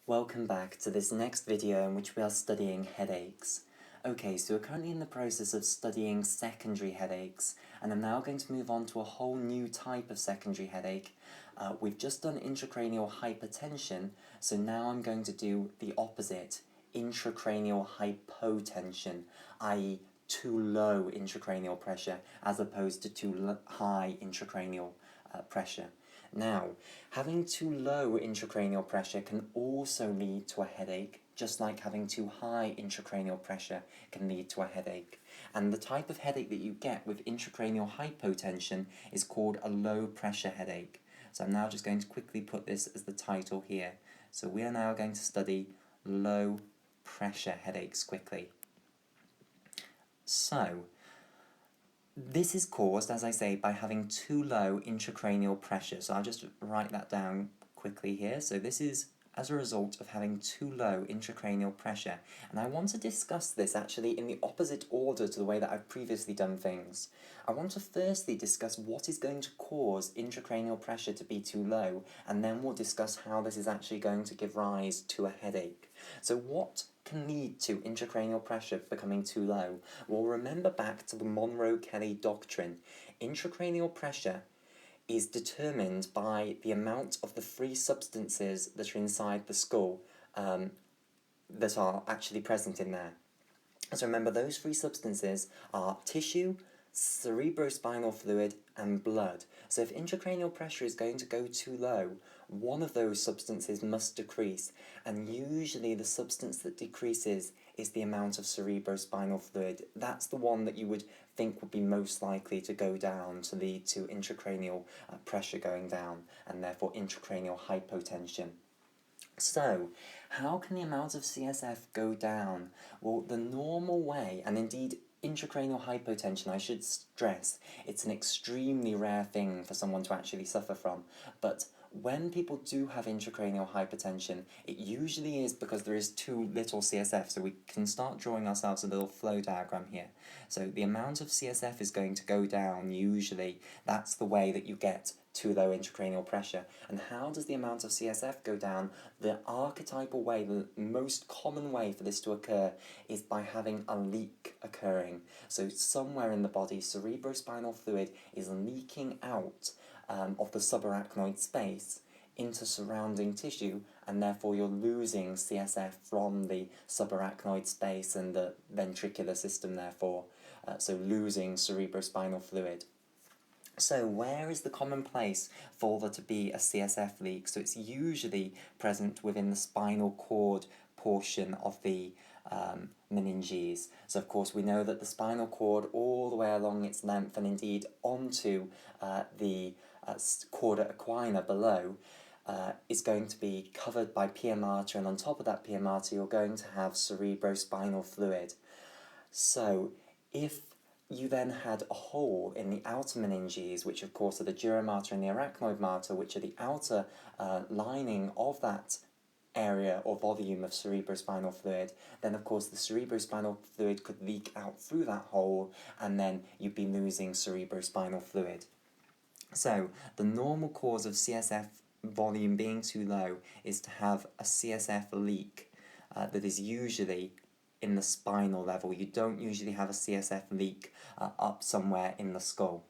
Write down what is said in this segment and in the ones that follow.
Welcome back to this next video in which we are studying headaches. Okay, so we're currently in the process of studying secondary headaches, and I'm now going to move on to a whole new type of secondary headache. We've just done intracranial hypertension, so now I'm going to do the opposite, intracranial hypotension, i.e. too low intracranial pressure as opposed to too high intracranial pressure. Now, having too low intracranial pressure can also lead to a headache, just like having too high intracranial pressure can lead to a headache. And the type of headache that you get with intracranial hypotension is called a low pressure headache. So I'm now just going to quickly put this as the title here. So we are now going to study low pressure headaches quickly. So, this is caused, as I say, by having too low intracranial pressure. So I'll just write that down quickly here. So this is as a result of having too low intracranial pressure. And I want to discuss this actually in the opposite order to the way that I've previously done things. I want to firstly discuss what is going to cause intracranial pressure to be too low, and then we'll discuss how this is actually going to give rise to a headache. So what can lead to intracranial pressure becoming too low? Well, remember back to the Monro-Kelly doctrine. Intracranial pressure is determined by the amount of the free substances that are inside the skull that are actually present in there. So remember, those free substances are tissue, cerebrospinal fluid, and blood. So if intracranial pressure is going to go too low, one of those substances must decrease, and usually the substance that decreases is the amount of cerebrospinal fluid. That's the one that you would think would be most likely to go down to lead to intracranial pressure going down, and therefore intracranial hypotension. So, how can the amount of CSF go down? Well, the normal way, and indeed intracranial hypotension, I should stress, it's an extremely rare thing for someone to actually suffer from, but when people do have intracranial hypertension, it usually is because there is too little CSF, so we can start drawing ourselves a little flow diagram here. So the amount of CSF is going to go down usually. That's the way that you get too low intracranial pressure. And how does the amount of CSF go down? The archetypal way, the most common way for this to occur is by having a leak occurring. So somewhere in the body, cerebrospinal fluid is leaking out of the subarachnoid space into surrounding tissue, and therefore you're losing CSF from the subarachnoid space and the ventricular system, therefore, so losing cerebrospinal fluid. So where is the common place for there to be a CSF leak? So it's usually present within the spinal cord portion of the meninges. So of course we know that the spinal cord all the way along its length and indeed onto the chorda equina below is going to be covered by pia mater, and on top of that pia mater you're going to have cerebrospinal fluid. So if you then had a hole in the outer meninges, which of course are the dura mater and the arachnoid mater, which are the outer lining of that area or volume of cerebrospinal fluid, then of course the cerebrospinal fluid could leak out through that hole, and then you'd be losing cerebrospinal fluid. So the normal cause of CSF volume being too low is to have a CSF leak that is usually in the spinal level. You don't usually have a CSF leak up somewhere in the skull.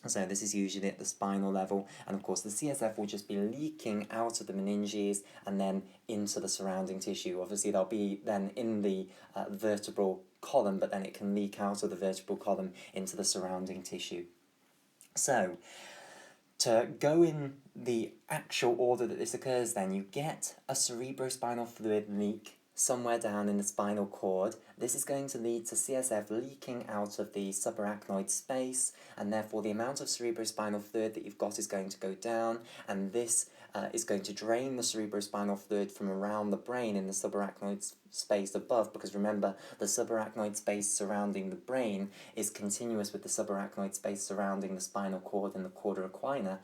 So this is usually at the spinal level, and of course the CSF will just be leaking out of the meninges and then into the surrounding tissue. Obviously they'll be then in the vertebral column, but then it can leak out of the vertebral column into the surrounding tissue. So, to go in the actual order that this occurs then, you get a cerebrospinal fluid leak somewhere down in the spinal cord. This is going to lead to CSF leaking out of the subarachnoid space, and therefore the amount of cerebrospinal fluid that you've got is going to go down, and this is going to drain the cerebrospinal fluid from around the brain in the subarachnoid space above, because remember, the subarachnoid space surrounding the brain is continuous with the subarachnoid space surrounding the spinal cord and the chorda equina.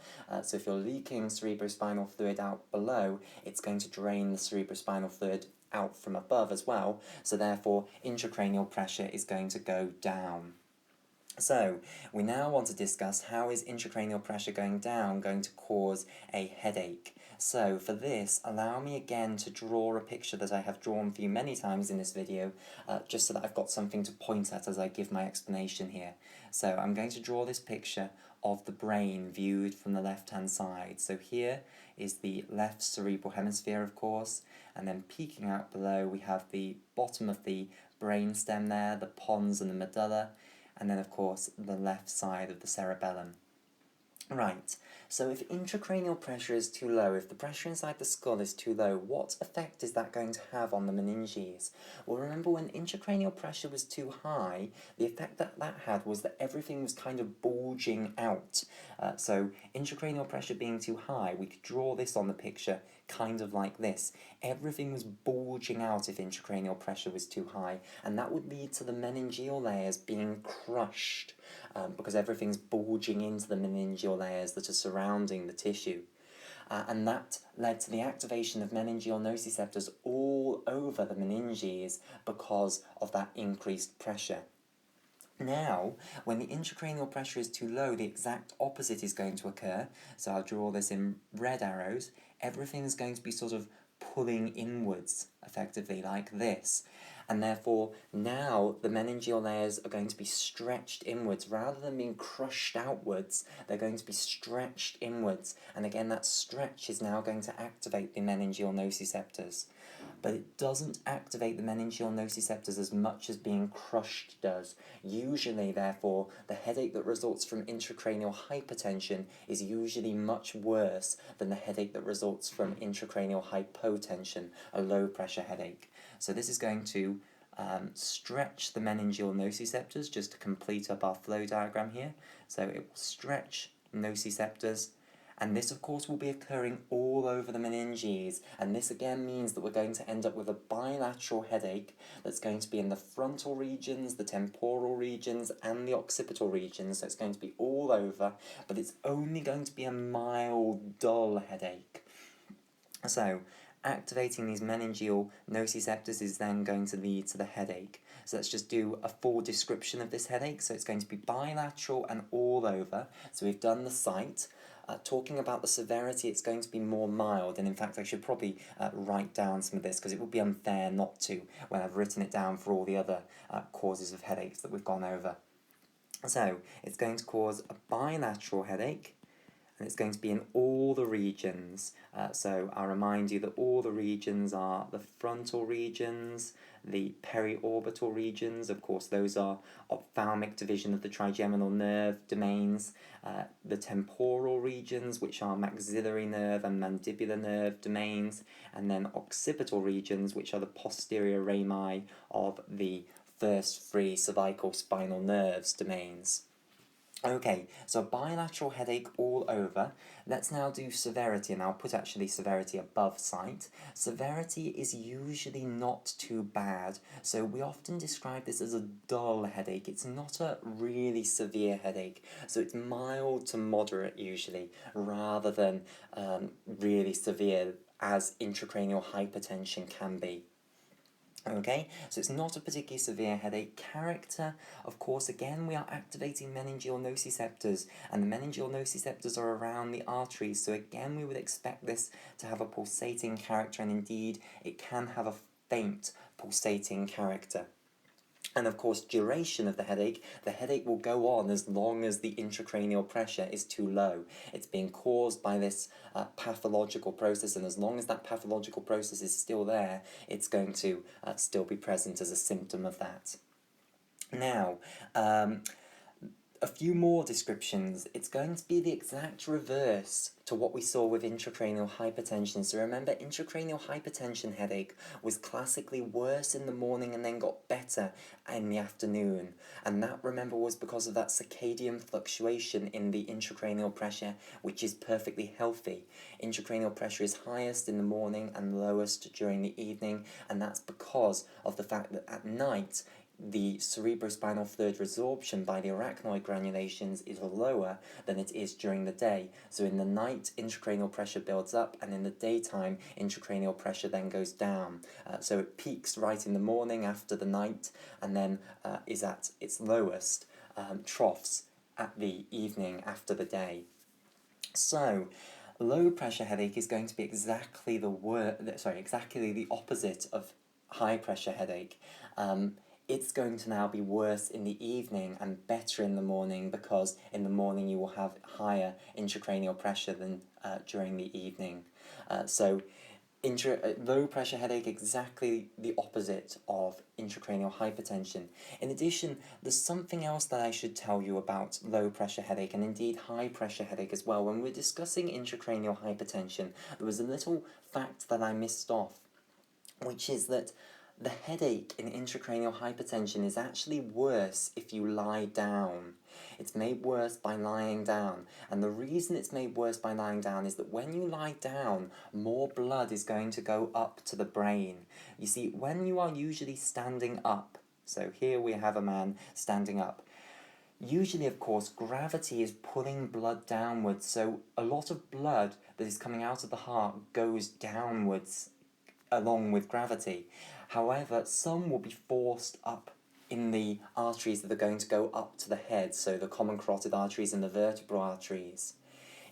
So if you're leaking cerebrospinal fluid out below, it's going to drain the cerebrospinal fluid out from above as well, so therefore intracranial pressure is going to go down. So, we now want to discuss how is intracranial pressure going down going to cause a headache. So for this, allow me again to draw a picture that I have drawn for you many times in this video, just so that I've got something to point at as I give my explanation here. So I'm going to draw this picture of the brain viewed from the left-hand side. So here is the left cerebral hemisphere, of course, and then peeking out below we have the bottom of the brain stem there, the pons and the medulla, and then of course the left side of the cerebellum. Right, so if intracranial pressure is too low, if the pressure inside the skull is too low, what effect is that going to have on the meninges? Well, remember when intracranial pressure was too high, the effect that that had was that everything was kind of bulging out. So intracranial pressure being too high, we could draw this on the picture kind of like this. Everything was bulging out if intracranial pressure was too high, and that would lead to the meningeal layers being crushed. Because everything's bulging into the meningeal layers that are surrounding the tissue. And that led to the activation of meningeal nociceptors all over the meninges because of that increased pressure. Now, when the intracranial pressure is too low, the exact opposite is going to occur. So I'll draw this in red arrows. Everything is going to be sort of pulling inwards, effectively, like this. And therefore, now the meningeal layers are going to be stretched inwards. Rather than being crushed outwards, they're going to be stretched inwards. And again, that stretch is now going to activate the meningeal nociceptors. But it doesn't activate the meningeal nociceptors as much as being crushed does. Usually, therefore, the headache that results from intracranial hypertension is usually much worse than the headache that results from intracranial hypotension, a low-pressure headache. So this is going to stretch the meningeal nociceptors, just to complete up our flow diagram here. So it will stretch nociceptors, and this of course will be occurring all over the meninges, and this again means that we're going to end up with a bilateral headache that's going to be in the frontal regions, the temporal regions, and the occipital regions. So it's going to be all over, but it's only going to be a mild, dull headache. So activating these meningeal nociceptors is then going to lead to the headache. So let's just do a full description of this headache. So it's going to be bilateral and all over. So we've done the site. Talking about the severity, it's going to be more mild, and in fact I should probably write down some of this because it would be unfair not to when I've written it down for all the other causes of headaches that we've gone over. So it's going to cause a bilateral headache, and it's going to be in all the regions. So I'll remind you that all the regions are the frontal regions, the periorbital regions, of course those are ophthalmic division of the trigeminal nerve domains, the temporal regions, which are maxillary nerve and mandibular nerve domains, and then occipital regions, which are the posterior rami of the first three cervical spinal nerves domains. Okay, so bilateral headache all over. Let's now do severity, and I'll put actually severity above sight. Severity is usually not too bad, so we often describe this as a dull headache. It's not a really severe headache, so it's mild to moderate usually, rather than really severe as intracranial hypertension can be. Okay, so it's not a particularly severe headache. Character, of course, again, we are activating meningeal nociceptors, and the meningeal nociceptors are around the arteries, so again, we would expect this to have a pulsating character, and indeed, it can have a faint pulsating character. And of course, duration of the headache will go on as long as the intracranial pressure is too low. It's being caused by this pathological process, and as long as that pathological process is still there, it's going to still be present as a symptom of that. Now, a few more descriptions. It's going to be the exact reverse to what we saw with intracranial hypertension. So remember, intracranial hypertension headache was classically worse in the morning and then got better in the afternoon. And that, remember, was because of that circadian fluctuation in the intracranial pressure, which is perfectly healthy. Intracranial pressure is highest in the morning and lowest during the evening, and that's because of the fact that at night, the cerebrospinal fluid resorption by the arachnoid granulations is lower than it is during the day. So in the night, intracranial pressure builds up, and in the daytime, intracranial pressure then goes down. So it peaks right in the morning after the night, and then is at its lowest, troughs at the evening after the day. So, Low pressure headache is going to be exactly exactly the opposite of high pressure headache. It's going to now be worse in the evening and better in the morning, because in the morning you will have higher intracranial pressure than during the evening. So low pressure headache, exactly the opposite of intracranial hypertension. In addition, there's something else that I should tell you about low pressure headache, and indeed high pressure headache as well. When we're discussing intracranial hypertension, there was a little fact that I missed off, which is that the headache in intracranial hypertension is actually worse if you lie down. It's made worse by lying down, and the reason it's made worse by lying down is that when you lie down, more blood is going to go up to the brain. You see, when you are usually standing up, so here we have a man standing up, usually, of course, gravity is pulling blood downwards, so a lot of blood that is coming out of the heart goes downwards along with gravity. However, some will be forced up in the arteries that are going to go up to the head, so the common carotid arteries and the vertebral arteries.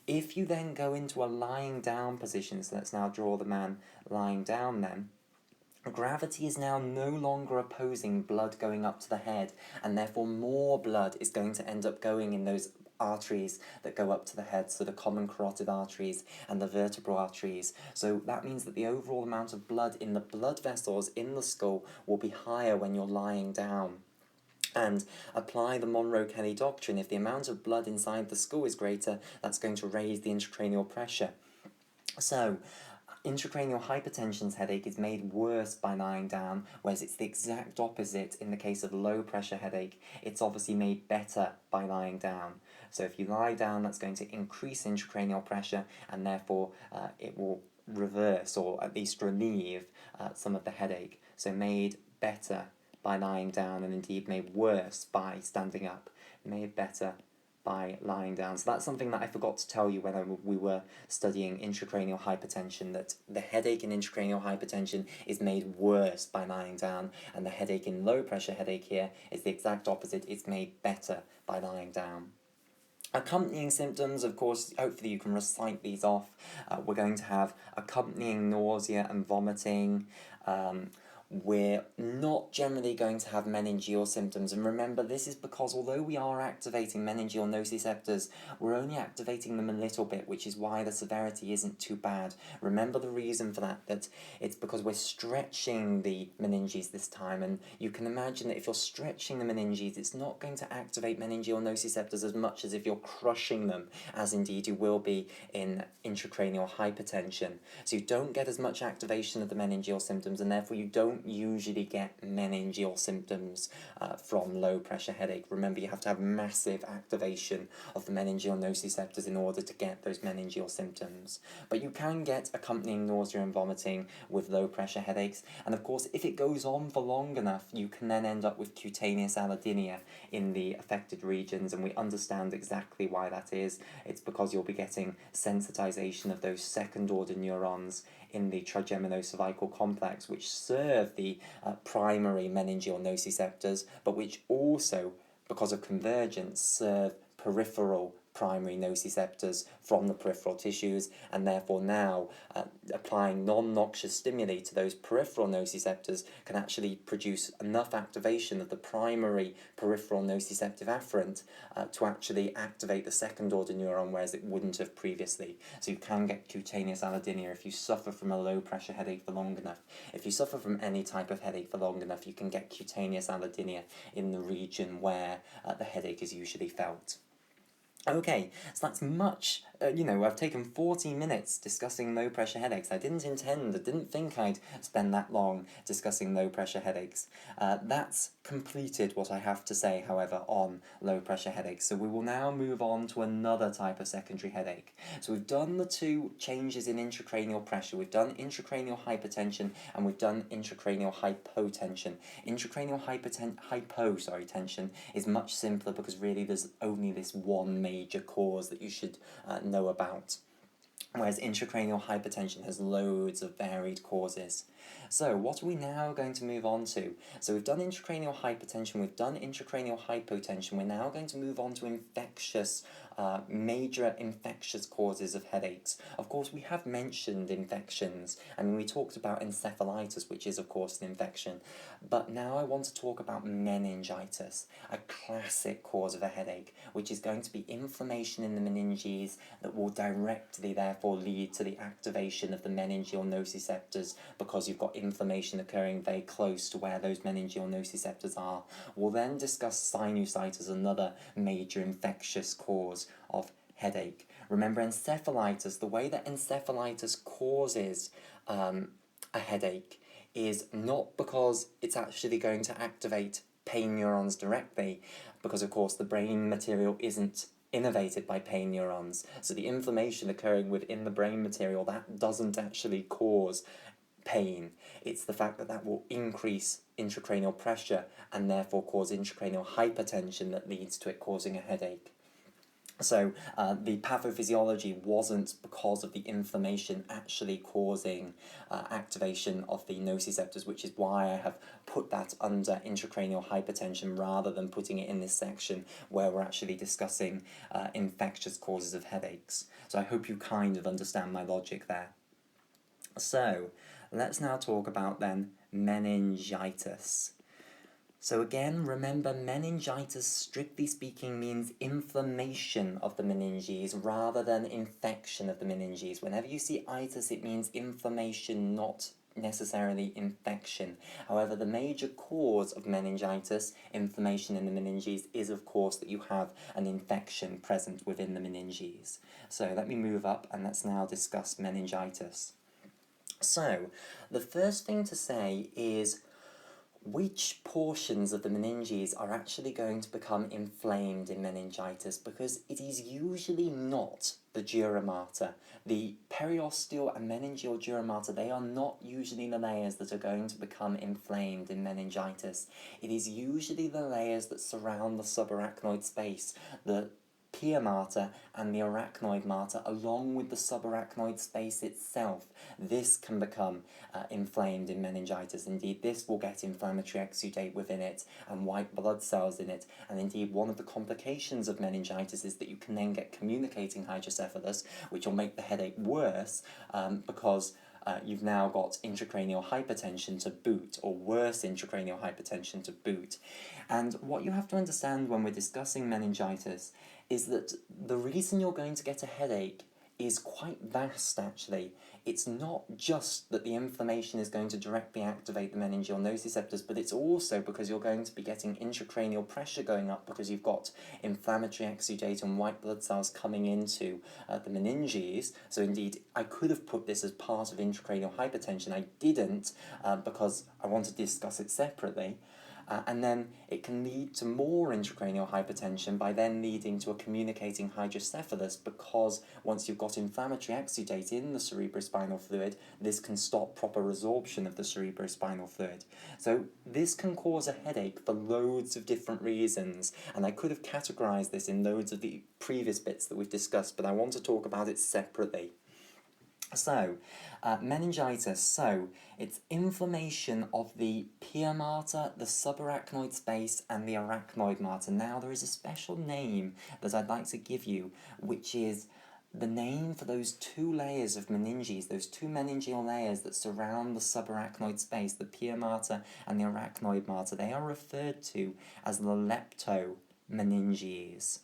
If you then go into a lying down position, so let's now draw the man lying down then, gravity is now no longer opposing blood going up to the head, and therefore more blood is going to end up going in those arteries that go up to the head, so the common carotid arteries and the vertebral arteries. So that means that the overall amount of blood in the blood vessels in the skull will be higher when you're lying down. And apply the Monro-Kelly doctrine. If the amount of blood inside the skull is greater, that's going to raise the intracranial pressure. So, intracranial hypertension's headache is made worse by lying down, whereas it's the exact opposite in the case of low pressure headache. It's obviously made better by lying down. So if you lie down, that's going to increase intracranial pressure, and therefore it will reverse or at least relieve some of the headache. So made better by lying down, and indeed made worse by standing up. Made better by lying down. So that's something that I forgot to tell you when we were studying intracranial hypertension, that the headache in intracranial hypertension is made worse by lying down, and the headache in low pressure headache here is the exact opposite. It's made better by lying down. Accompanying symptoms, of course, hopefully you can recite these off. We're going to have accompanying nausea and vomiting. We're not generally going to have meningeal symptoms, and remember, this is because although we are activating meningeal nociceptors, we're only activating them a little bit, which is why the severity isn't too bad. Remember the reason for that it's because we're stretching the meninges this time, and you can imagine that if you're stretching the meninges, it's not going to activate meningeal nociceptors as much as if you're crushing them, as indeed you will be in intracranial hypertension. So you don't get as much activation of the meningeal symptoms, and therefore you don't usually get meningeal symptoms from low pressure headache. Remember, you have to have massive activation of the meningeal nociceptors in order to get those meningeal symptoms. But you can get accompanying nausea and vomiting with low pressure headaches, and of course if it goes on for long enough, you can then end up with cutaneous allodynia in the affected regions, and we understand exactly why that is. It's because you'll be getting sensitization of those second order neurons in the trigeminocervical complex, which serve the primary meningeal nociceptors, but which also, because of convergence, serve peripheral primary nociceptors from the peripheral tissues, and therefore now applying non-noxious stimuli to those peripheral nociceptors can actually produce enough activation of the primary peripheral nociceptive afferent to actually activate the second order neuron, whereas it wouldn't have previously. So you can get cutaneous allodynia if you suffer from a low pressure headache for long enough. If you suffer from any type of headache for long enough, you can get cutaneous allodynia in the region where the headache is usually felt. Okay, so that's much, I've taken 40 minutes discussing low pressure headaches. I didn't think I'd spend that long discussing low pressure headaches. That's completed what I have to say, however, on low pressure headaches. So we will now move on to another type of secondary headache. So we've done the two changes in intracranial pressure. We've done intracranial hypertension and we've done intracranial hypotension. Intracranial tension is much simpler because really there's only this one major cause that you should know about, whereas intracranial hypertension has loads of varied causes. So what are we now going to move on to? So we've done intracranial hypertension, we've done intracranial hypotension, we're now going to move on to infectious major infectious causes of headaches. Of course, we have mentioned infections. I mean, we talked about encephalitis, which is, of course, an infection. But now I want to talk about meningitis, a classic cause of a headache, which is going to be inflammation in the meninges that will directly, therefore, lead to the activation of the meningeal nociceptors because you've got inflammation occurring very close to where those meningeal nociceptors are. We'll then discuss sinusitis as another major infectious cause of headache. Remember, encephalitis, the way that encephalitis causes a headache is not because it's actually going to activate pain neurons directly, because of course the brain material isn't innervated by pain neurons. So the inflammation occurring within the brain material, that doesn't actually cause pain. It's the fact that that will increase intracranial pressure and therefore cause intracranial hypertension that leads to it causing a headache. So the pathophysiology wasn't because of the inflammation actually causing activation of the nociceptors, which is why I have put that under intracranial hypertension rather than putting it in this section where we're actually discussing infectious causes of headaches. So I hope you kind of understand my logic there. So let's now talk about then meningitis. So again, remember, meningitis, strictly speaking, means inflammation of the meninges rather than infection of the meninges. Whenever you see itis, it means inflammation, not necessarily infection. However, the major cause of meningitis, inflammation in the meninges, is of course that you have an infection present within the meninges. So let me move up and let's now discuss meningitis. So, the first thing to say is which portions of the meninges are actually going to become inflamed in meningitis, because it is usually not the dura mater. The periosteal and meningeal dura mater, they are not usually the layers that are going to become inflamed in meningitis. It is usually the layers that surround the subarachnoid space, the pia mater and the arachnoid mater, along with the subarachnoid space itself. This can become inflamed in meningitis. Indeed, this will get inflammatory exudate within it and white blood cells in it. And indeed, one of the complications of meningitis is that you can then get communicating hydrocephalus, which will make the headache worse because you've now got intracranial hypertension to boot, or worse intracranial hypertension to boot. And what you have to understand when we're discussing meningitis is that the reason you're going to get a headache is quite vast, actually. It's not just that the inflammation is going to directly activate the meningeal nociceptors, but it's also because you're going to be getting intracranial pressure going up because you've got inflammatory exudate and white blood cells coming into the meninges. So indeed, I could have put this as part of intracranial hypertension. I didn't because I want to discuss it separately. And then it can lead to more intracranial hypertension by then leading to a communicating hydrocephalus, because once you've got inflammatory exudate in the cerebrospinal fluid, this can stop proper resorption of the cerebrospinal fluid. So this can cause a headache for loads of different reasons, and I could have categorized this in loads of the previous bits that we've discussed, but I want to talk about it separately. So, meningitis, so it's inflammation of the pia mater, the subarachnoid space, and the arachnoid mater. Now, there is a special name that I'd like to give you, which is the name for those two layers of meninges, those two meningeal layers that surround the subarachnoid space, the pia mater and the arachnoid mater. They are referred to as the leptomeninges.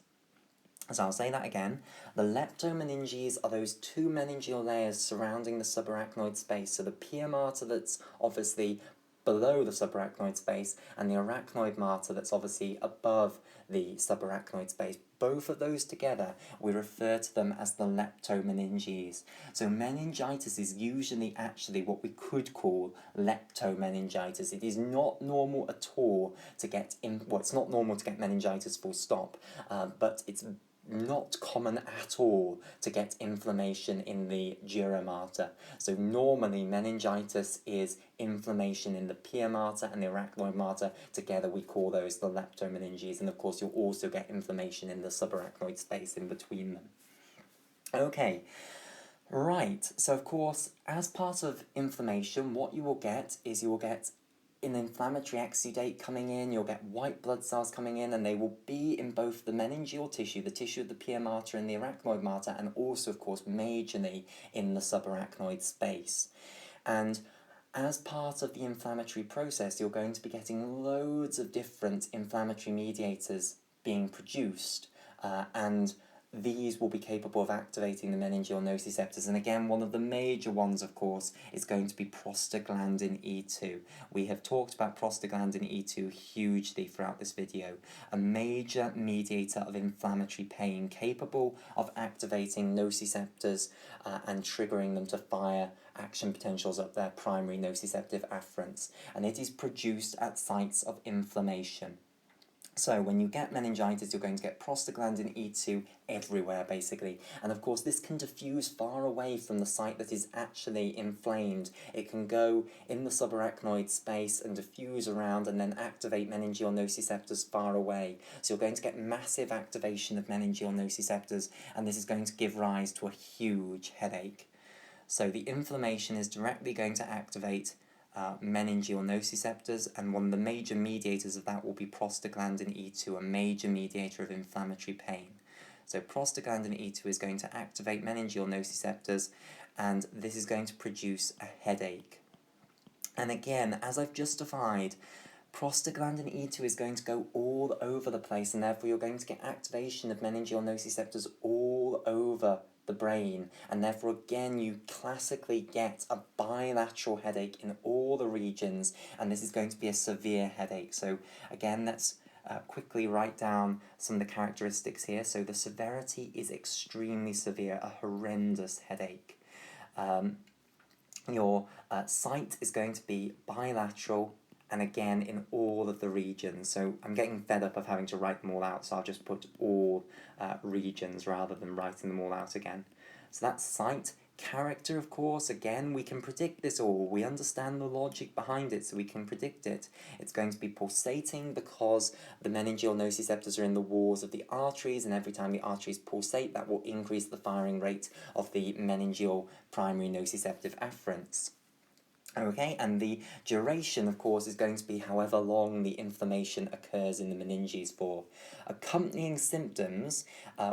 So I'll say that again. The leptomeninges are those two meningeal layers surrounding the subarachnoid space. So the pia mater that's obviously below the subarachnoid space, and the arachnoid mater that's obviously above the subarachnoid space. Both of those together, we refer to them as the leptomeninges. So meningitis is usually actually what we could call leptomeningitis. It is not normal at all to get it's not normal to get meningitis full stop, but it's not common at all to get inflammation in the dura mater. So normally meningitis is inflammation in the pia mater and the arachnoid mater. Together we call those the leptomeninges, and of course you'll also get inflammation in the subarachnoid space in between them. Okay, right, so of course as part of inflammation what you will get is you will get an inflammatory exudate coming in, you'll get white blood cells coming in, and they will be in both the meningeal tissue, the tissue of the pia mater and the arachnoid mater, and also, of course, majorly in the subarachnoid space. And as part of the inflammatory process, you're going to be getting loads of different inflammatory mediators being produced, and these will be capable of activating the meningeal nociceptors. And again, one of the major ones, of course, is going to be prostaglandin E2. We have talked about prostaglandin E2 hugely throughout this video, a major mediator of inflammatory pain capable of activating nociceptors and triggering them to fire action potentials of their primary nociceptive afferents. And it is produced at sites of inflammation. So when you get meningitis, you're going to get prostaglandin E2 everywhere, basically. And of course, this can diffuse far away from the site that is actually inflamed. It can go in the subarachnoid space and diffuse around and then activate meningeal nociceptors far away. So you're going to get massive activation of meningeal nociceptors, and this is going to give rise to a huge headache. So the inflammation is directly going to activate meningeal nociceptors, and one of the major mediators of that will be prostaglandin E2, a major mediator of inflammatory pain. So prostaglandin E2 is going to activate meningeal nociceptors, and this is going to produce a headache. And again, as I've justified, prostaglandin E2 is going to go all over the place, and therefore you're going to get activation of meningeal nociceptors all over the brain, and therefore again you classically get a bilateral headache in all the regions, and this is going to be a severe headache. So again, let's quickly write down some of the characteristics here. So the severity is extremely severe, a horrendous headache. Your site is going to be bilateral, and again in all of the regions. So I'm getting fed up of having to write them all out, so I'll just put all regions rather than writing them all out again. So that's site. Character, of course, again, we can predict this all. We understand the logic behind it, so we can predict it. It's going to be pulsating because the meningeal nociceptors are in the walls of the arteries, and every time the arteries pulsate, that will increase the firing rate of the meningeal primary nociceptive afferents. Okay, and the duration, of course, is going to be however long the inflammation occurs in the meninges for. Accompanying symptoms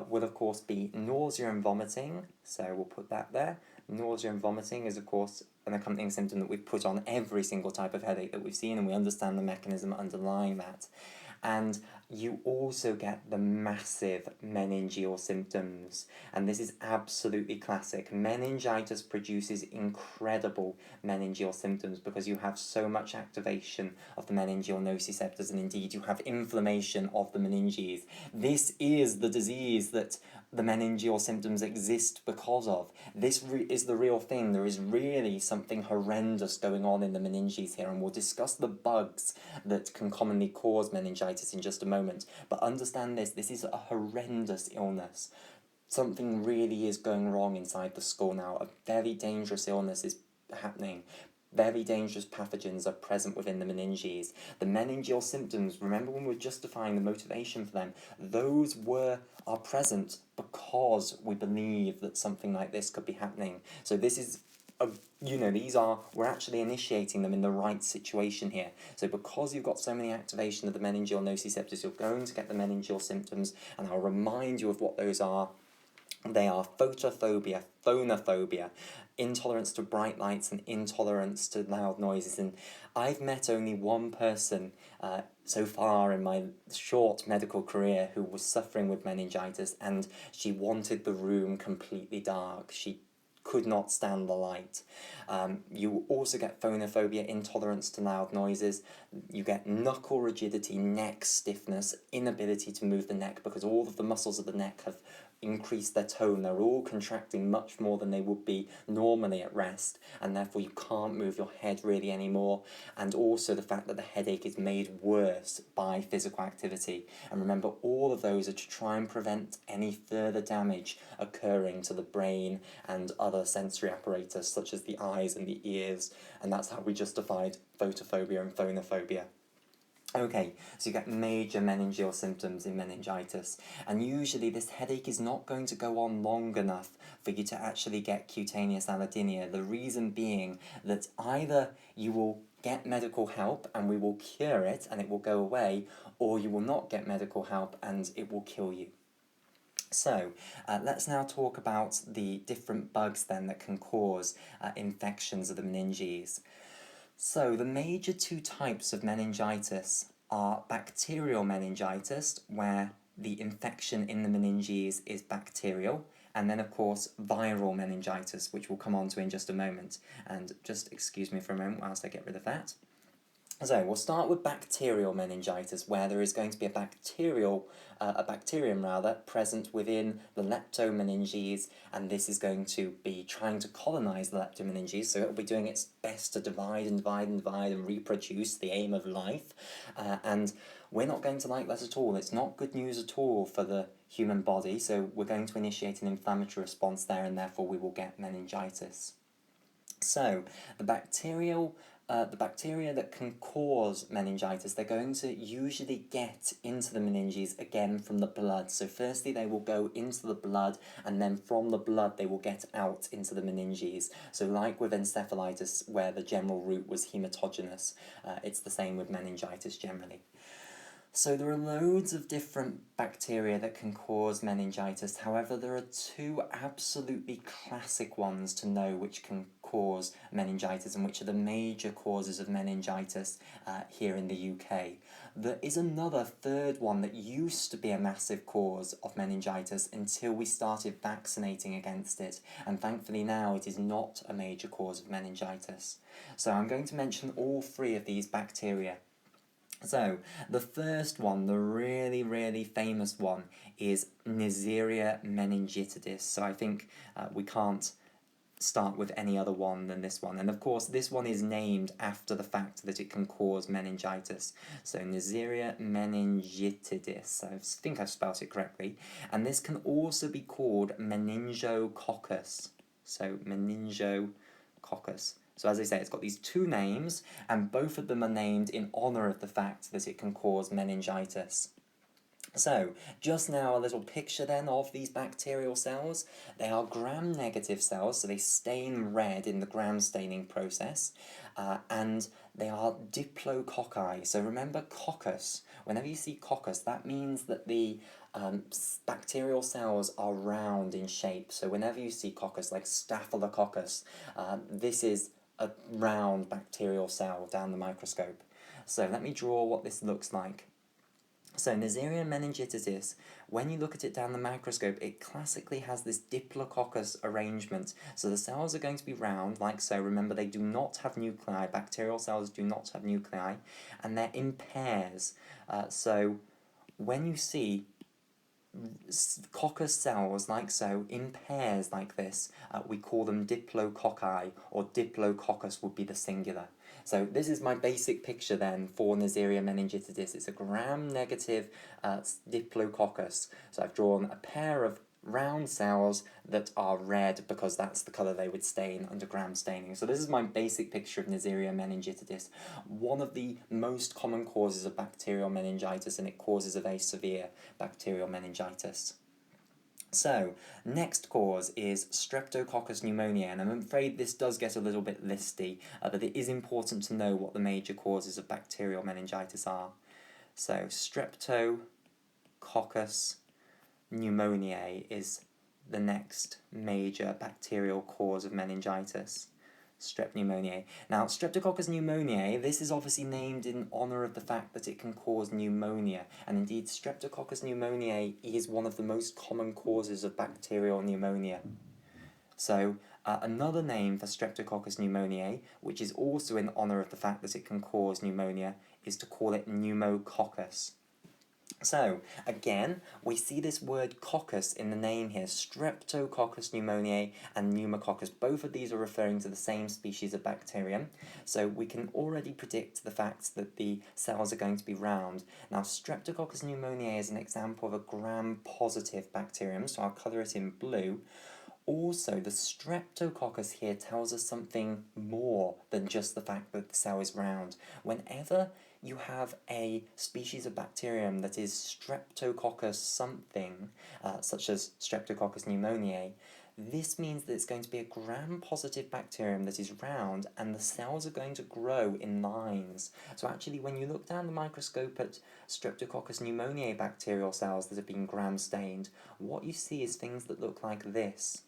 will, of course, be nausea and vomiting, so we'll put that there. Nausea and vomiting is, of course, an accompanying symptom that we've put on every single type of headache that we've seen, and we understand the mechanism underlying that. And you also get the massive meningeal symptoms, and this is absolutely classic. Meningitis produces incredible meningeal symptoms because you have so much activation of the meningeal nociceptors, and indeed you have inflammation of the meninges. This is the disease that the meningeal symptoms exist because of. This is the real thing. There is really something horrendous going on in the meninges here, and we'll discuss the bugs that can commonly cause meningitis in just a moment. But understand this is a horrendous illness. Something really is going wrong inside the skull now. A very dangerous illness is happening. Very dangerous pathogens are present within the meninges. The meningeal symptoms, remember when we were justifying the motivation for them, those are present because we believe that something like this could be happening. So this is we're actually initiating them in the right situation here. So because you've got so many activation of the meningeal nociceptors, you're going to get the meningeal symptoms, and I'll remind you of what those are. They are photophobia, phonophobia, intolerance to bright lights, and intolerance to loud noises. And I've met only one person so far in my short medical career who was suffering with meningitis, and she wanted the room completely dark. She could not stand the light. You also get phonophobia, intolerance to loud noises. You get knuckle rigidity, neck stiffness, inability to move the neck because all of the muscles of the neck have increased their tone. They're all contracting much more than they would be normally at rest, and therefore you can't move your head really anymore. And also the fact that the headache is made worse by physical activity. And remember, all of those are to try and prevent any further damage occurring to the brain and other sensory apparatus such as the eyes and the ears, and that's how we justified photophobia and phonophobia. Okay, so you get major meningeal symptoms in meningitis, and usually this headache is not going to go on long enough for you to actually get cutaneous allodynia. The reason being that either you will get medical help and we will cure it and it will go away, or you will not get medical help and it will kill you. So, let's now talk about the different bugs then that can cause infections of the meninges. So the major two types of meningitis are bacterial meningitis, where the infection in the meninges is bacterial, and then of course viral meningitis, which we'll come on to in just a moment. And just excuse me for a moment whilst I get rid of that. So we'll start with bacterial meningitis, where there is going to be a bacterium present within the leptomeninges, and this is going to be trying to colonize the leptomeninges, so it will be doing its best to divide and divide and divide and reproduce, the aim of life, and we're not going to like that at all. It's not good news at all for the human body, so we're going to initiate an inflammatory response there, and therefore we will get meningitis. So, the bacteria that can cause meningitis, they're going to usually get into the meninges again from the blood. So firstly they will go into the blood, and then from the blood they will get out into the meninges. So like with encephalitis, where the general route was hematogenous, it's the same with meningitis generally. So there are loads of different bacteria that can cause meningitis. However, there are two absolutely classic ones to know which can cause meningitis and which are the major causes of meningitis here in the UK. There is another third one that used to be a massive cause of meningitis until we started vaccinating against it, and thankfully now it is not a major cause of meningitis. So I'm going to mention all three of these bacteria. So, the first one, the really, really famous one, is Neisseria meningitidis. So I think we can't start with any other one than this one. And of course, this one is named after the fact that it can cause meningitis. So Neisseria meningitidis, I think I've spelled it correctly. And this can also be called meningococcus. So meningococcus. So as I say, it's got these two names, and both of them are named in honour of the fact that it can cause meningitis. So, just now a little picture then of these bacterial cells. They are gram-negative cells, so they stain red in the gram staining process, and they are diplococci. So remember coccus. Whenever you see coccus, that means that the bacterial cells are round in shape. So whenever you see coccus, like staphylococcus, this is a round bacterial cell down the microscope. So let me draw what this looks like. So Neisseria meningitidis, when you look at it down the microscope, it classically has this diplococcus arrangement. So the cells are going to be round, like so. Remember, they do not have nuclei. Bacterial cells do not have nuclei, and they're in pairs. So when you see coccus cells like so in pairs like this, we call them diplococci, or diplococcus would be the singular. So this is my basic picture then for Neisseria meningitidis. It's a gram-negative diplococcus. So I've drawn a pair of round cells that are red because that's the colour they would stain under gram staining. So this is my basic picture of Neisseria meningitidis, one of the most common causes of bacterial meningitis, and it causes a very severe bacterial meningitis. So, next cause is Streptococcus pneumoniae, and I'm afraid this does get a little bit listy, but it is important to know what the major causes of bacterial meningitis are. So, Streptococcus pneumoniae is the next major bacterial cause of meningitis. Strep pneumoniae. Now, Streptococcus pneumoniae, this is obviously named in honour of the fact that it can cause pneumonia, and indeed Streptococcus pneumoniae is one of the most common causes of bacterial pneumonia. So, another name for Streptococcus pneumoniae, which is also in honour of the fact that it can cause pneumonia, is to call it pneumococcus. So, again, we see this word coccus in the name here, Streptococcus pneumoniae and pneumococcus. Both of these are referring to the same species of bacterium, so we can already predict the fact that the cells are going to be round. Now, Streptococcus pneumoniae is an example of a gram-positive bacterium, so I'll colour it in blue, Also, the streptococcus here tells us something more than just the fact that the cell is round. Whenever you have a species of bacterium that is streptococcus something, such as Streptococcus pneumoniae, this means that it's going to be a gram-positive bacterium that is round, and the cells are going to grow in lines. So actually, when you look down the microscope at Streptococcus pneumoniae bacterial cells that have been gram-stained, what you see is things that look like this.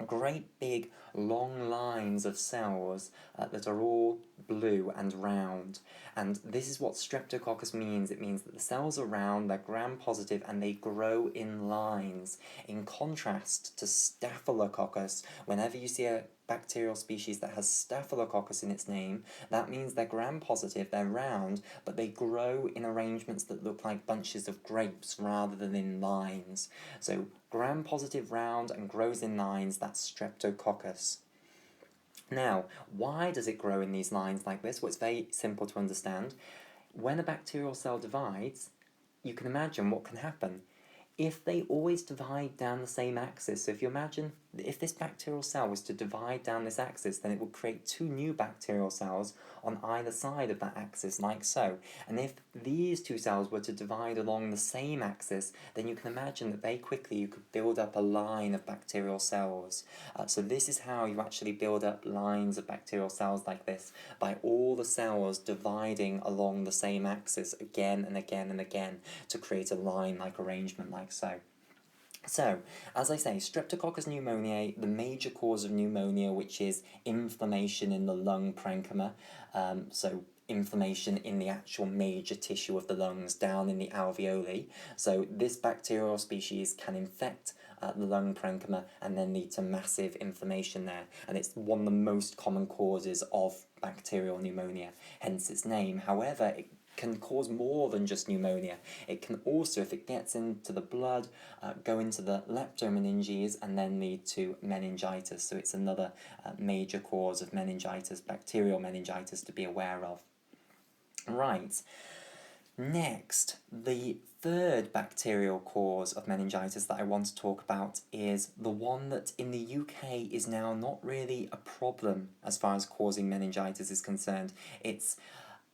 Great big long lines of cells that are all blue and round, and this is what streptococcus means. It means that the cells are round, they're gram-positive, and they grow in lines. In contrast to staphylococcus, whenever you see a bacterial species that has staphylococcus in its name, that means they're gram-positive, they're round, but they grow in arrangements that look like bunches of grapes rather than in lines. So gram-positive, round, and grows in lines, that's streptococcus. Now, why does it grow in these lines like this? Well, it's very simple to understand. When a bacterial cell divides, you can imagine what can happen. If they always divide down the same axis, so if you imagine if this bacterial cell was to divide down this axis, then it would create two new bacterial cells on either side of that axis, like so. And if these two cells were to divide along the same axis, then you can imagine that very quickly you could build up a line of bacterial cells. So this is how you actually build up lines of bacterial cells like this, by all the cells dividing along the same axis again and again and again to create a line-like arrangement like so. So, as I say, Streptococcus pneumoniae, the major cause of pneumonia, which is inflammation in the lung parenchyma, so inflammation in the actual major tissue of the lungs down in the alveoli. So this bacterial species can infect the lung parenchyma and then lead to massive inflammation there. And it's one of the most common causes of bacterial pneumonia, hence its name. However, it can cause more than just pneumonia. It can also, if it gets into the blood, go into the leptomeninges and then lead to meningitis. So it's another major cause of meningitis, bacterial meningitis, to be aware of. Right. Next, the third bacterial cause of meningitis that I want to talk about is the one that in the UK is now not really a problem as far as causing meningitis is concerned. It's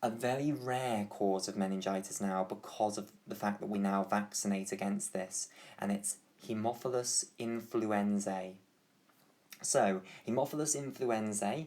a very rare cause of meningitis now because of the fact that we now vaccinate against this, and it's Haemophilus influenzae. So, Haemophilus influenzae,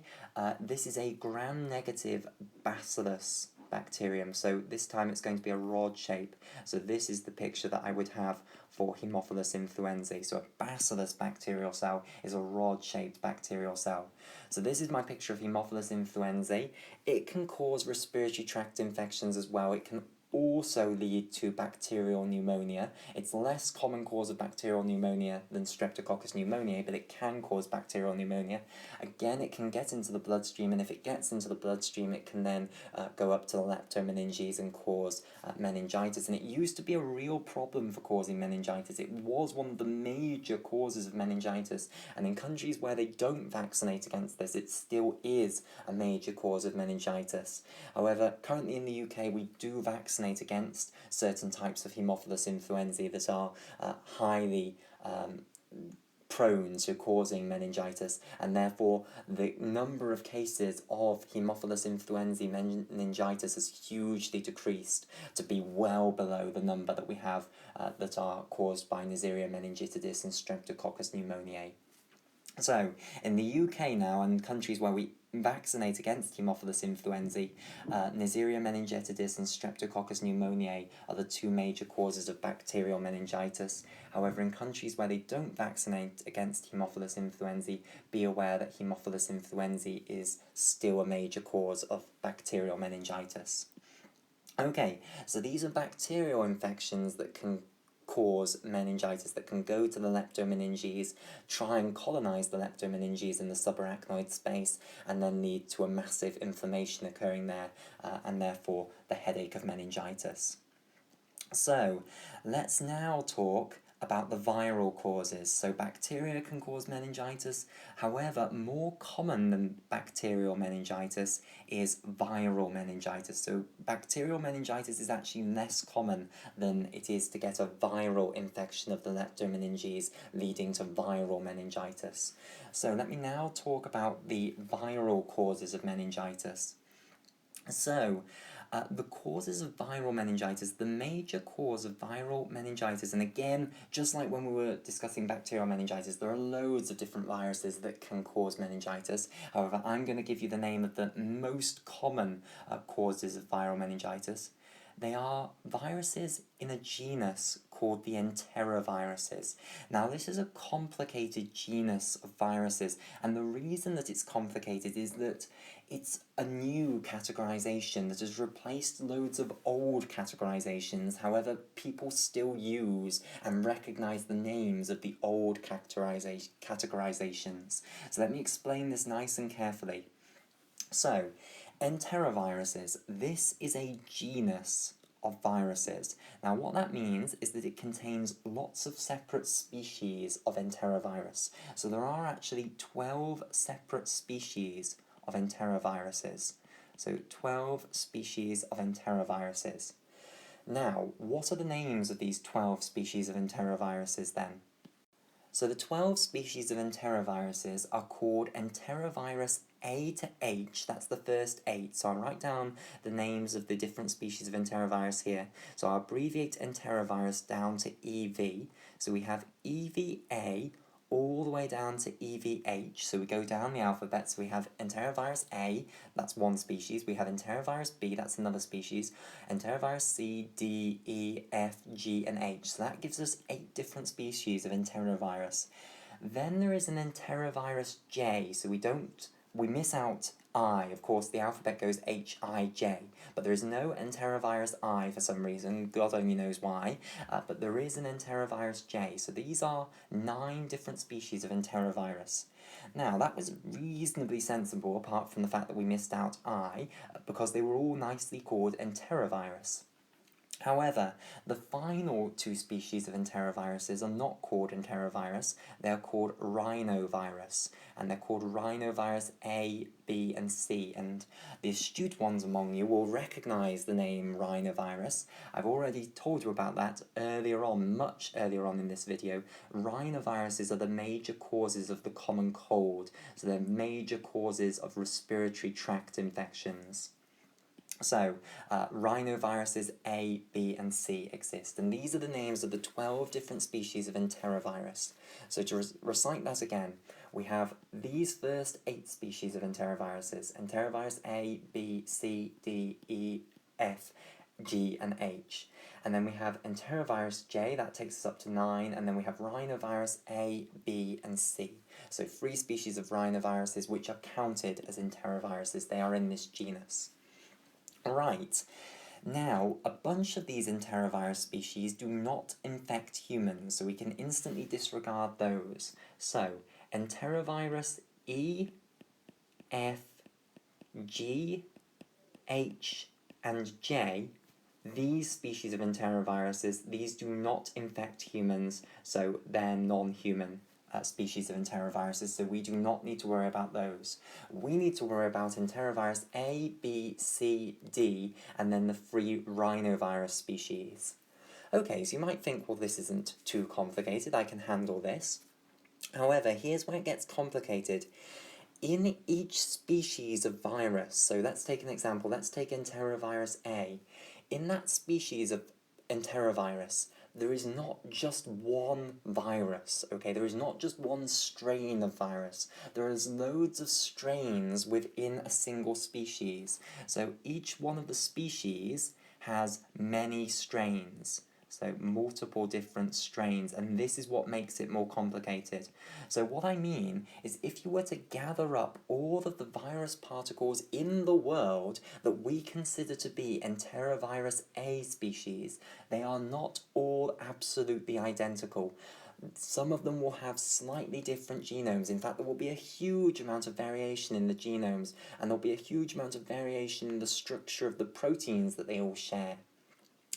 this is a gram-negative bacillus bacterium, so this time it's going to be a rod shape. So this is the picture that I would have for Haemophilus influenzae. So a bacillus bacterial cell is a rod-shaped bacterial cell. So this is my picture of Haemophilus influenzae. It can cause respiratory tract infections as well. It can also lead to bacterial pneumonia. It's less common cause of bacterial pneumonia than Streptococcus pneumoniae, but it can cause bacterial pneumonia. Again, it can get into the bloodstream, and if it gets into the bloodstream, it can then go up to the leptomeninges and cause meningitis. And it used to be a real problem for causing meningitis. It was one of the major causes of meningitis, and in countries where they don't vaccinate against this, it still is a major cause of meningitis. However, currently in the UK, we do vaccinate against certain types of Haemophilus influenzae that are highly prone to causing meningitis, and therefore the number of cases of Haemophilus influenzae meningitis has hugely decreased to be well below the number that we have that are caused by Neisseria meningitidis and Streptococcus pneumoniae. So, in the UK now, and countries where we vaccinate against Haemophilus influenzae, Neisseria meningitidis and Streptococcus pneumoniae are the two major causes of bacterial meningitis. However, in countries where they don't vaccinate against Haemophilus influenzae, be aware that Haemophilus influenzae is still a major cause of bacterial meningitis. Okay, so these are bacterial infections that can cause meningitis, that can go to the leptomeninges, try and colonize the leptomeninges in the subarachnoid space, and then lead to a massive inflammation occurring there, and therefore the headache of meningitis. So, let's now talk about the viral causes. So bacteria can cause meningitis. However, more common than bacterial meningitis is viral meningitis. So bacterial meningitis is actually less common than it is to get a viral infection of the leptomeninges leading to viral meningitis. So let me now talk about the viral causes of meningitis. So, the causes of viral meningitis, the major cause of viral meningitis, and again, just like when we were discussing bacterial meningitis, there are loads of different viruses that can cause meningitis. However, I'm going to give you the name of the most common causes of viral meningitis. They are viruses in a genus called the enteroviruses. Now, this is a complicated genus of viruses, and the reason that it's complicated is that it's a new categorization that has replaced loads of old categorizations. However, people still use and recognize the names of the old categorizations. So let me explain this nice and carefully. So, enteroviruses, this is a genus of viruses. Now what that means is that it contains lots of separate species of enterovirus. So there are actually 12 separate species of enteroviruses. So 12 species of enteroviruses. Now, what are the names of these 12 species of enteroviruses then? So the 12 species of enteroviruses are called enterovirus A to H, that's the first 8. So I'll write down the names of the different species of enterovirus here. So I'll abbreviate enterovirus down to EV. So we have EVA all the way down to EVH. So we go down the alphabet. So we have enterovirus A, that's one species. We have enterovirus B, that's another species. Enterovirus C, D, E, F, G, and H. So that gives us 8 different species of enterovirus. Then there is an enterovirus J. So we miss out I. Of course, the alphabet goes H, I, J, but there is no enterovirus I for some reason. God only knows why. But there is an enterovirus J. So these are 9 different species of enterovirus. Now, that was reasonably sensible, apart from the fact that we missed out I, because they were all nicely called enterovirus. However, the final 2 species of enteroviruses are not called enterovirus, they are called rhinovirus, and they're called rhinovirus A, B, and C, and the astute ones among you will recognise the name rhinovirus. I've already told you about that earlier on, much earlier on in this video. Rhinoviruses are the major causes of the common cold, so they're major causes of respiratory tract infections. So, rhinoviruses A, B, and C exist, and these are the names of the 12 different species of enterovirus. So to recite that again, we have these first 8 species of enteroviruses: enterovirus A, B, C, D, E, F, G, and H. And then we have enterovirus J, that takes us up to 9, and then we have rhinovirus A, B, and C. So 3 species of rhinoviruses which are counted as enteroviruses. They are in this genus. Right, now a bunch of these enterovirus species do not infect humans, so we can instantly disregard those. So, enterovirus E, F, G, H, and J, these species of enteroviruses, these do not infect humans, so they're non-human species of enteroviruses, so we do not need to worry about those. We need to worry about enterovirus A, B, C, D, and then the 3 rhinovirus species. Okay, so you might think, well, this isn't too complicated, I can handle this. However, here's where it gets complicated. In each species of virus, so let's take an example, let's take enterovirus A. In that species of enterovirus, there is not just one virus, okay? There is not just one strain of virus. There is loads of strains within a single species. So each one of the species has many strains. So multiple different strains, and this is what makes it more complicated. So what I mean is, if you were to gather up all of the virus particles in the world that we consider to be enterovirus A species, they are not all absolutely identical. Some of them will have slightly different genomes. In fact, there will be a huge amount of variation in the genomes, and there'll be a huge amount of variation in the structure of the proteins that they all share.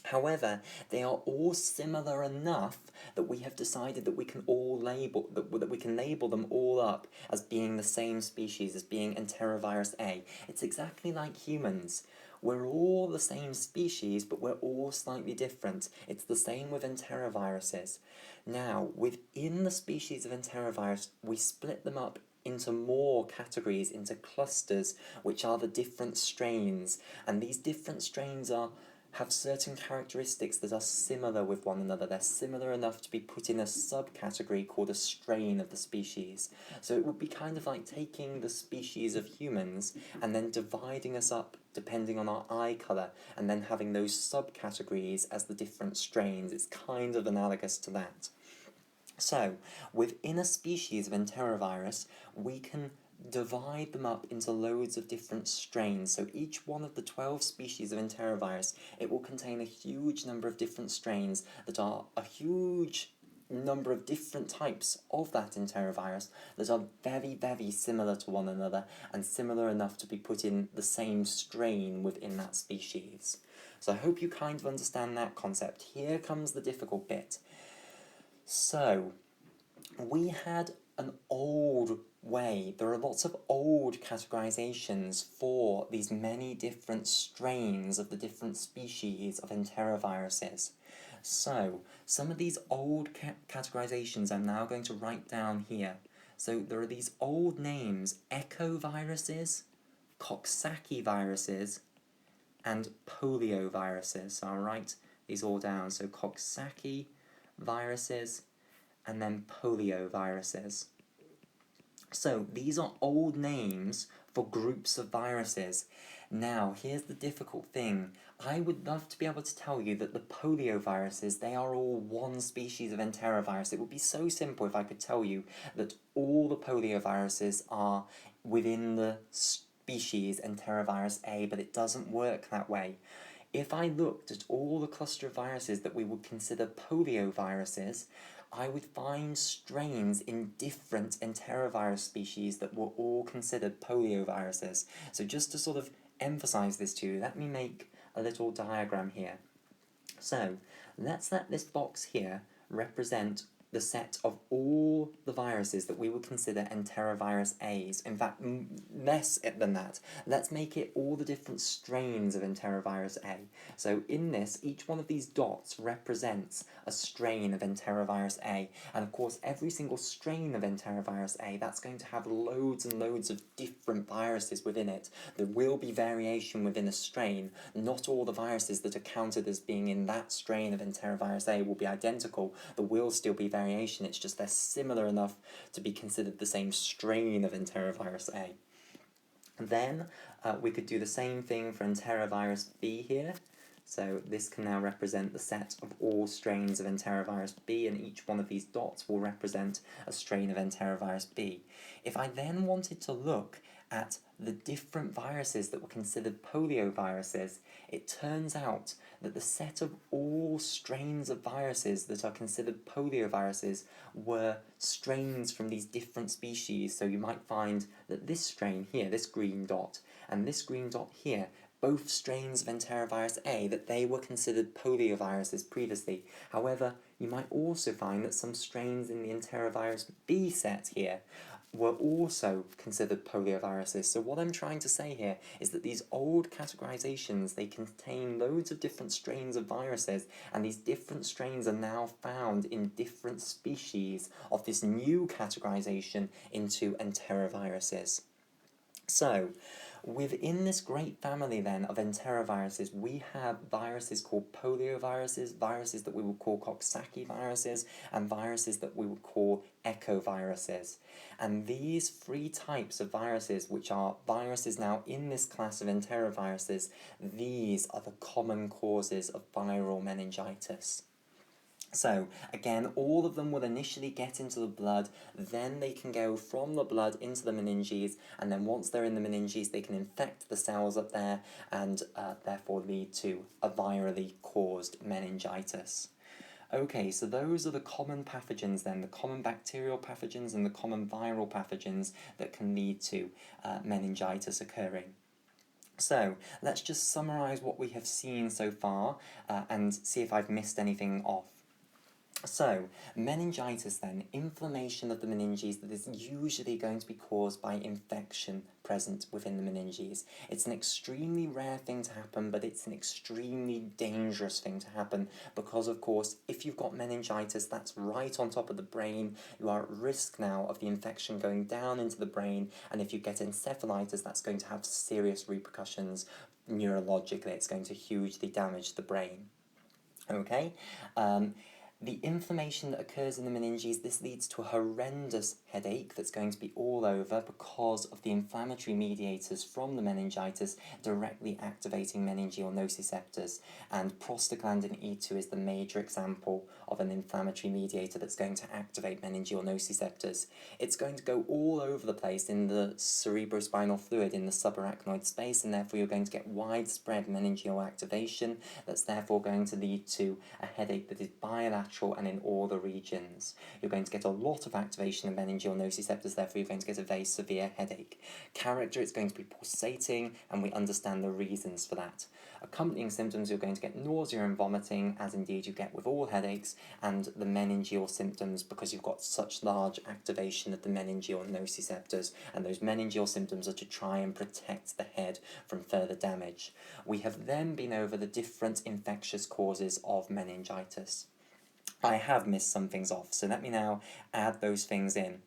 However, they are all similar enough that we have decided that we can all label that we can label them all up as being the same species, as being enterovirus A. It's exactly like humans. We're all the same species, but we're all slightly different. It's the same with enteroviruses. Now, within the species of enterovirus, we split them up into more categories, into clusters, which are the different strains. And these different strains have certain characteristics that are similar with one another. They're similar enough to be put in a subcategory called a strain of the species. So it would be kind of like taking the species of humans and then dividing us up depending on our eye colour, and then having those subcategories as the different strains. It's kind of analogous to that. So, within a species of enterovirus, we can divide them up into loads of different strains. So each one of the 12 species of enterovirus, it will contain a huge number of different strains that are a huge number of different types of that enterovirus that are very, very similar to one another and similar enough to be put in the same strain within that species. So I hope you kind of understand that concept. Here comes the difficult bit. So, we had an old way, there are lots of old categorizations for these many different strains of the different species of enteroviruses. So, some of these old categorizations I'm now going to write down here. So, there are these old names, echoviruses, Coxsackie viruses, and polioviruses. So, I'll write these all down. So, Coxsackie viruses, and then polioviruses. So these are old names for groups of viruses. Now, here's the difficult thing. I would love to be able to tell you that the polioviruses, they are all one species of enterovirus. It would be so simple if I could tell you that all the polioviruses are within the species enterovirus A, but it doesn't work that way. If I looked at all the cluster of viruses that we would consider polioviruses, I would find strains in different enterovirus species that were all considered polioviruses. So just to sort of emphasize this to you, let me make a little diagram here. So let's let this box here represent the set of all the viruses that we would consider enterovirus A's. In fact, less than that. Let's make it all the different strains of enterovirus A. So in this, each one of these dots represents a strain of enterovirus A. And of course, every single strain of enterovirus A, that's going to have loads and loads of different viruses within it. There will be variation within a strain. Not all the viruses that are counted as being in that strain of enterovirus A will be identical. There will still be variation, it's just they're similar enough to be considered the same strain of enterovirus A. And then we could do the same thing for enterovirus B here. So this can now represent the set of all strains of enterovirus B, and each one of these dots will represent a strain of enterovirus B. If I then wanted to look at the different viruses that were considered polioviruses, it turns out that the set of all strains of viruses that are considered polioviruses were strains from these different species. So you might find that this strain here, this green dot, and this green dot here, both strains of enterovirus A, that they were considered polioviruses previously. However, you might also find that some strains in the enterovirus B set here were also considered polioviruses. So what I'm trying to say here is that these old categorizations, they contain loads of different strains of viruses, and these different strains are now found in different species of this new categorization into enteroviruses. So, within this great family then of enteroviruses, we have viruses called polioviruses, viruses that we would call Coxsackie viruses, and viruses that we would call echoviruses. And these three types of viruses, which are viruses now in this class of enteroviruses, these are the common causes of viral meningitis. So, again, all of them will initially get into the blood, then they can go from the blood into the meninges, and then once they're in the meninges, they can infect the cells up there and therefore lead to a virally caused meningitis. Okay, so those are the common pathogens then, the common bacterial pathogens and the common viral pathogens that can lead to meningitis occurring. So let's just summarise what we have seen so far and see if I've missed anything off. So, meningitis then, inflammation of the meninges that is usually going to be caused by infection present within the meninges. It's an extremely rare thing to happen, but it's an extremely dangerous thing to happen because, of course, if you've got meningitis, that's right on top of the brain. You are at risk now of the infection going down into the brain, and if you get encephalitis, that's going to have serious repercussions neurologically. It's going to hugely damage the brain. Okay? The inflammation that occurs in the meninges, this leads to a horrendous headache that's going to be all over because of the inflammatory mediators from the meningitis directly activating meningeal nociceptors. And prostaglandin E2 is the major example of an inflammatory mediator that's going to activate meningeal nociceptors. It's going to go all over the place in the cerebrospinal fluid in the subarachnoid space, and therefore you're going to get widespread meningeal activation that's therefore going to lead to a headache that is bilateral and in all the regions. You're going to get a lot of activation of meningeal nociceptors, therefore you're going to get a very severe headache. Character, it's going to be pulsating, and we understand the reasons for that. Accompanying symptoms, you're going to get nausea and vomiting, as indeed you get with all headaches, and the meningeal symptoms because you've got such large activation of the meningeal nociceptors, and those meningeal symptoms are to try and protect the head from further damage. We have then been over the different infectious causes of meningitis. I have missed some things off, so let me now add those things in.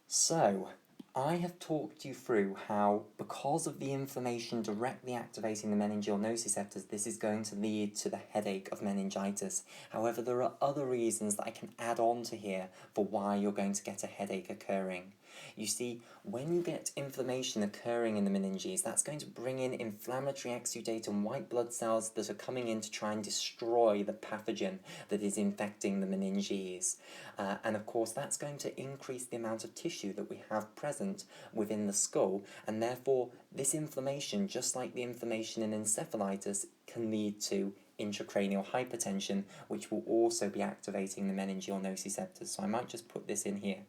So, I have talked you through how, because of the inflammation directly activating the meningeal nociceptors, this is going to lead to the headache of meningitis. However, there are other reasons that I can add on to here for why you're going to get a headache occurring. You see, when you get inflammation occurring in the meninges, that's going to bring in inflammatory exudate and white blood cells that are coming in to try and destroy the pathogen that is infecting the meninges. And of course, that's going to increase the amount of tissue that we have present within the skull, and therefore, this inflammation, just like the inflammation in encephalitis, can lead to intracranial hypertension, which will also be activating the meningeal nociceptors. So I might just put this in here.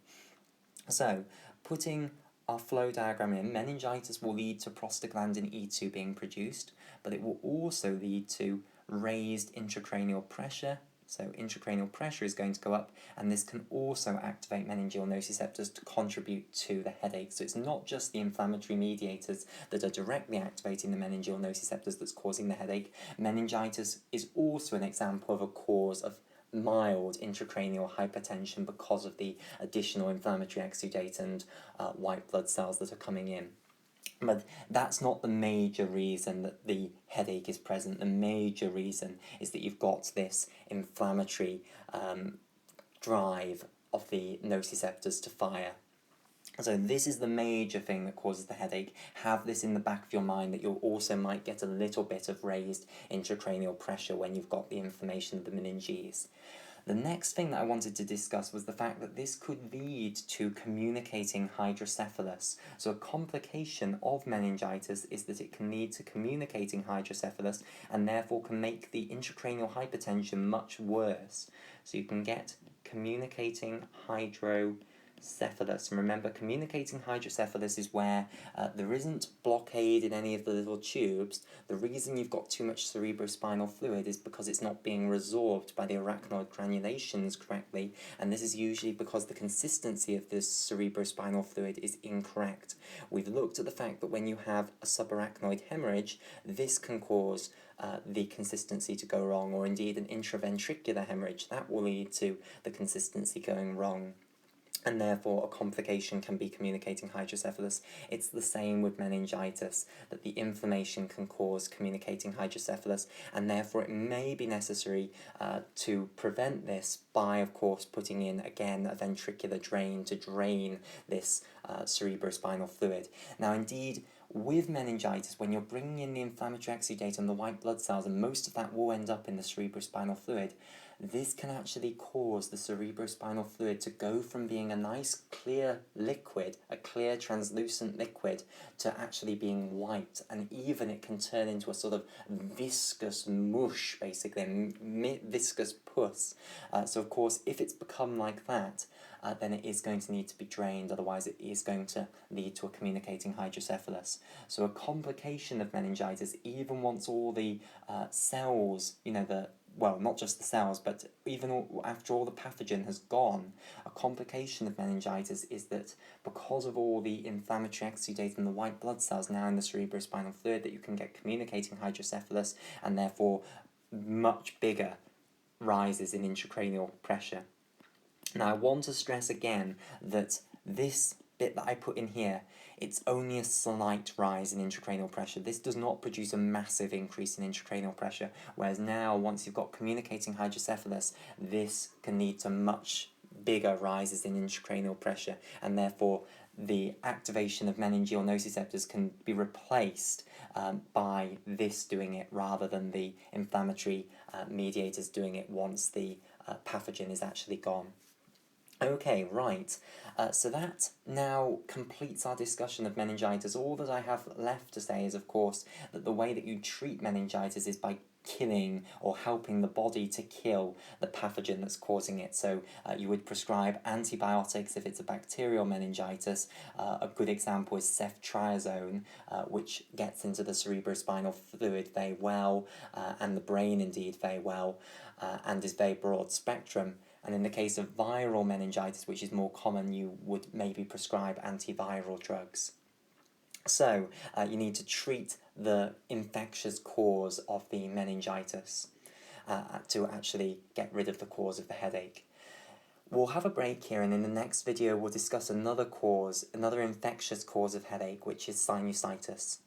So, putting our flow diagram in, meningitis will lead to prostaglandin E2 being produced, but it will also lead to raised intracranial pressure. So intracranial pressure is going to go up, and this can also activate meningeal nociceptors to contribute to the headache. So it's not just the inflammatory mediators that are directly activating the meningeal nociceptors that's causing the headache. Meningitis is also an example of a cause of mild intracranial hypertension because of the additional inflammatory exudate and white blood cells that are coming in. But that's not the major reason that the headache is present. The major reason is that you've got this inflammatory drive of the nociceptors to fire. So this is the major thing that causes the headache. Have this in the back of your mind that you also might get a little bit of raised intracranial pressure when you've got the inflammation of the meninges. The next thing that I wanted to discuss was the fact that this could lead to communicating hydrocephalus. So a complication of meningitis is that it can lead to communicating hydrocephalus and therefore can make the intracranial hypertension much worse. So you can get communicating hydrocephalus. And remember, communicating hydrocephalus is where there isn't blockade in any of the little tubes. The reason you've got too much cerebrospinal fluid is because it's not being resorbed by the arachnoid granulations correctly, and this is usually because the consistency of this cerebrospinal fluid is incorrect. We've looked at the fact that when you have a subarachnoid hemorrhage, this can cause the consistency to go wrong, or indeed an intraventricular hemorrhage. That will lead to the consistency going wrong, and therefore a complication can be communicating hydrocephalus. It's the same with meningitis, that the inflammation can cause communicating hydrocephalus, and therefore it may be necessary to prevent this by, of course, putting in, again, a ventricular drain to drain this cerebrospinal fluid. Now, indeed, with meningitis, when you're bringing in the inflammatory exudate and the white blood cells, and most of that will end up in the cerebrospinal fluid, this can actually cause the cerebrospinal fluid to go from being a nice clear liquid, a clear translucent liquid, to actually being white, and even it can turn into a sort of viscous mush, basically, viscous pus. So of course, if it's become like that, then it is going to need to be drained, otherwise it is going to lead to a communicating hydrocephalus. So a complication of meningitis, even once all the cells, well, not just the cells, but even after all the pathogen has gone, a complication of meningitis is that because of all the inflammatory exudate and the white blood cells now in the cerebrospinal fluid, that you can get communicating hydrocephalus and therefore much bigger rises in intracranial pressure. Now I want to stress again that this bit that I put in here, it's only a slight rise in intracranial pressure. This does not produce a massive increase in intracranial pressure, whereas now once you've got communicating hydrocephalus, this can lead to much bigger rises in intracranial pressure, and therefore the activation of meningeal nociceptors can be replaced by this doing it rather than the inflammatory mediators doing it once the pathogen is actually gone. Okay, right. So that now completes our discussion of meningitis. All that I have left to say is, of course, that the way that you treat meningitis is by killing or helping the body to kill the pathogen that's causing it. So you would prescribe antibiotics if it's a bacterial meningitis. A good example is ceftriaxone, which gets into the cerebrospinal fluid very well, and the brain indeed very well, and is very broad spectrum. And in the case of viral meningitis, which is more common, you would maybe prescribe antiviral drugs. So, you need to treat the infectious cause of the meningitis to actually get rid of the cause of the headache. We'll have a break here, and in the next video we'll discuss another infectious cause of headache, which is sinusitis.